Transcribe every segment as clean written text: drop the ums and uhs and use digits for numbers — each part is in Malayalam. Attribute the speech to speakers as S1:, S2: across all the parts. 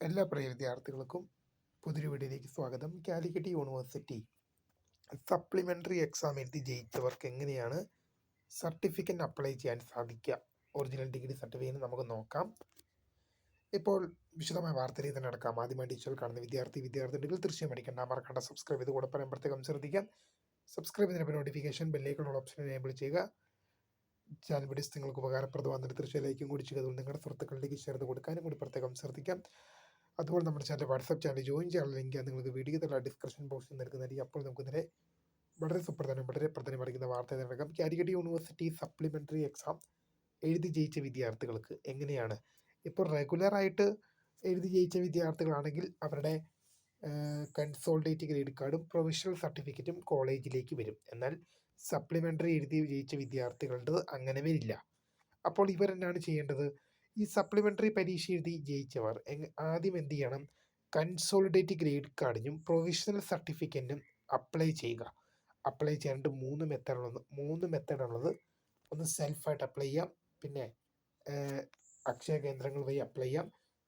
S1: എല്ലാ പ്രിയ വിദ്യാർത്ഥികൾക്കും പുതിയൊരു വീഡിയോയിലേക്ക് സ്വാഗതം. കാലിക്കറ്റ് യൂണിവേഴ്സിറ്റി സപ്ലിമെൻ്ററി എക്സാം എഴുതി ജയിച്ചവർക്ക് എങ്ങനെയാണ് സർട്ടിഫിക്കറ്റ് അപ്ലൈ ചെയ്യാൻ സാധിക്കുക, ഒറിജിനൽ ഡിഗ്രി സർട്ടിഫിക്കറ്റ് നമുക്ക് നോക്കാം. ഇപ്പോൾ വിശദമായ വാർത്തയിലേക്ക് തന്നെ നടക്കാം. ആദ്യമായി ടീച്ചർ കാണുന്ന വിദ്യാർത്ഥികൾ തീർച്ചയായും അടിക്കേണ്ട മറക്കേണ്ട സബ്സ്ക്രൈബ് ചെയ്ത് കൂടെ പറയാൻ പ്രത്യേകം ശ്രദ്ധിക്കാം. സബ്സ്ക്രൈബ് ചെയ്തതിന് നോട്ടിഫിക്കേഷൻ ബെല്ലൈക്കണുള്ള ഓപ്ഷൻ എനേബിൾ ചെയ്യുക. ചാനൽ വീഡിയോസ് നിങ്ങൾക്ക് ഉപകാരപ്രദമാകുന്ന തീർച്ചയായും ലൈക്കും കൂടി ചെയ്യുക. അതുകൊണ്ട് നിങ്ങളുടെ സുഹൃത്തുക്കളിലേക്ക് ഷെയർ ചെയ്ത് കൊടുക്കാനും കൂടി പ്രത്യേകം ശ്രദ്ധിക്കാം. അതുപോലെ നമ്മുടെ ചാനൽ വാട്സാപ്പ് ചാനൽ ജോയിൻ ചെയ്യാനുള്ള ലിങ്ക് നിങ്ങൾക്ക് വീഡിയോ തല ഡിസ്ക്രിപ്ഷൻ ബോക്സിൽ നൽകുന്നതായിരിക്കും. അപ്പോൾ നമുക്ക് ഇതിനെ വളരെ പ്രധാനമറിക്കുന്ന വാർത്ത നടക്കാം. കാലിക്കറ്റ് യൂണിവേഴ്സിറ്റി സപ്ലിമെൻ്ററി എക്സാം എഴുതി ജയിച്ച വിദ്യാർത്ഥികൾക്ക് എങ്ങനെയാണ്, ഇപ്പോൾ റെഗുലറായിട്ട് എഴുതി ജയിച്ച വിദ്യാർത്ഥികളാണെങ്കിൽ അവരുടെ കൺസോൾഡേറ്റ് ഗ്രേഡ് കാർഡും പ്രൊവിഷണൽ സർട്ടിഫിക്കറ്റും കോളേജിലേക്ക് വരും. എന്നാൽ സപ്ലിമെൻ്ററി എഴുതി ജയിച്ച വിദ്യാർത്ഥികളുടെ അങ്ങനെ വരില്ല. അപ്പോൾ ഇവരെന്നാണ് ചെയ്യേണ്ടത്? ഈ സപ്ലിമെൻ്ററി പരീക്ഷ എഴുതി ജയിച്ചവർ ആദ്യം എന്ത് ചെയ്യണം? കൺസോളിഡേറ്റ് ഗ്രേഡ് കാർഡിനും പ്രൊവിഷണൽ സർട്ടിഫിക്കറ്റിനും അപ്ലൈ ചെയ്യുക. അപ്ലൈ ചെയ്യാണ്ട് മൂന്ന് മെത്തേഡുള്ളത്. ഒന്ന് സെൽഫായിട്ട് അപ്ലൈ ചെയ്യാം, പിന്നെ അക്ഷയ കേന്ദ്രങ്ങൾ വഴി അപ്ലൈ ചെയ്യാം,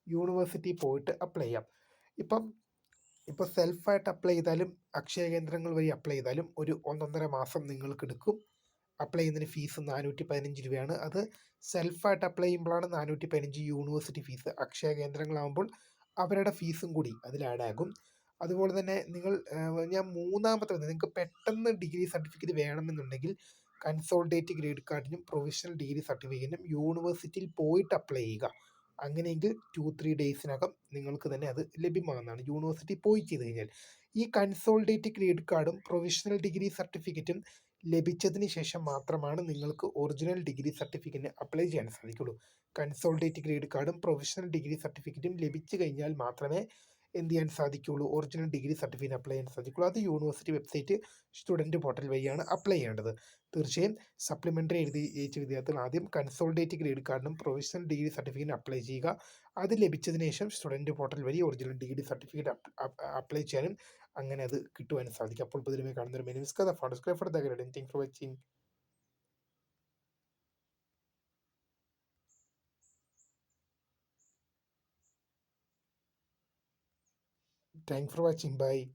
S1: യൂണിവേഴ്സിറ്റി പോയിട്ട് അപ്ലൈ ചെയ്യാം. ഇപ്പോൾ സെൽഫായിട്ട് അപ്ലൈ ചെയ്താലും അക്ഷയ കേന്ദ്രങ്ങൾ വഴി അപ്ലൈ ചെയ്താലും ഒരു 1.5 മാസം നിങ്ങൾക്ക് എടുക്കും. അപ്ലൈ ചെയ്യുന്നതിന് ഫീസ് 415 രൂപയാണ്. അത് സെൽഫായിട്ട് അപ്ലൈ ചെയ്യുമ്പോഴാണ് 415 യൂണിവേഴ്സിറ്റി ഫീസ്. അക്ഷയ കേന്ദ്രങ്ങളാകുമ്പോൾ അവരുടെ ഫീസും കൂടി അതിൽ ആഡാകും. അതുപോലെ തന്നെ ഞാൻ മൂന്നാമത്തെ നിങ്ങൾക്ക് പെട്ടെന്ന് ഡിഗ്രി സർട്ടിഫിക്കറ്റ് വേണമെന്നുണ്ടെങ്കിൽ കൺസോൾഡേറ്റ് ഗ്രേഡ് കാർഡിനും പ്രൊവിഷണൽ ഡിഗ്രി സർട്ടിഫിക്കറ്റിനും യൂണിവേഴ്സിറ്റിയിൽ പോയിട്ട് അപ്ലൈ ചെയ്യുക. അങ്ങനെയെങ്കിൽ 2-3 ഡേയ്സിനകം നിങ്ങൾക്ക് തന്നെ അത് ലഭ്യമാകുന്നതാണ്, യൂണിവേഴ്സിറ്റി പോയി ചെയ്ത് കഴിഞ്ഞാൽ. ഈ കൺസോൾഡേറ്റ് ഗ്രേഡ് കാർഡും പ്രൊവിഷണൽ ഡിഗ്രി സർട്ടിഫിക്കറ്റും ലഭിച്ചതിന് ശേഷം മാത്രമാണ് നിങ്ങൾക്ക് ഒറിജിനൽ ഡിഗ്രി സർട്ടിഫിക്കറ്റിന് അപ്ലൈ ചെയ്യാൻ സാധിക്കുള്ളൂ. കൺസോൾഡേറ്റ് ഗ്രേഡ് കാർഡും പ്രൊവിഷണൽ ഡിഗ്രി സർട്ടിഫിക്കറ്റും ലഭിച്ചു കഴിഞ്ഞാൽ മാത്രമേ എന്ത് ചെയ്യാൻ സാധിക്കുള്ളൂ? ഒറിജിനൽ ഡിഗ്രി സർട്ടിഫിക്കറ്റ് അപ്ലൈ ചെയ്യാൻ സാധിക്കുള്ളൂ. അത് യൂണിവേഴ്സിറ്റി വെബ്സൈറ്റ് സ്റ്റുഡൻറ്റ് പോർട്ടൽ വഴിയാണ് അപ്ലൈ ചെയ്യേണ്ടത്. തീർച്ചയായും സപ്ലിമെൻ്ററി എഴുതി ജയിച്ച വിദ്യാർത്ഥികൾ ആദ്യം കൺസോൾഡേറ്റ് ഗ്രേഡ് കാർഡിനും പ്രൊവിഷണൽ ഡിഗ്രി സർട്ടിഫിക്കറ്റിന് അപ്ലൈ ചെയ്യുക. അത് ലഭിച്ചതിന് ശേഷം സ്റ്റുഡൻറ്റ് പോർട്ടൽ വഴി ഒറിജിനൽ ഡിഗ്രി സർട്ടിഫിക്കറ്റ് അപ്ലൈ ചെയ്യാനും അങ്ങനെ അത് കിട്ടുവാനും സാധിക്കും. അപ്പോൾ പുതിയ കാണുന്ന ഒരു മെനുസ്ക for the guide. Thank for watching. Bye.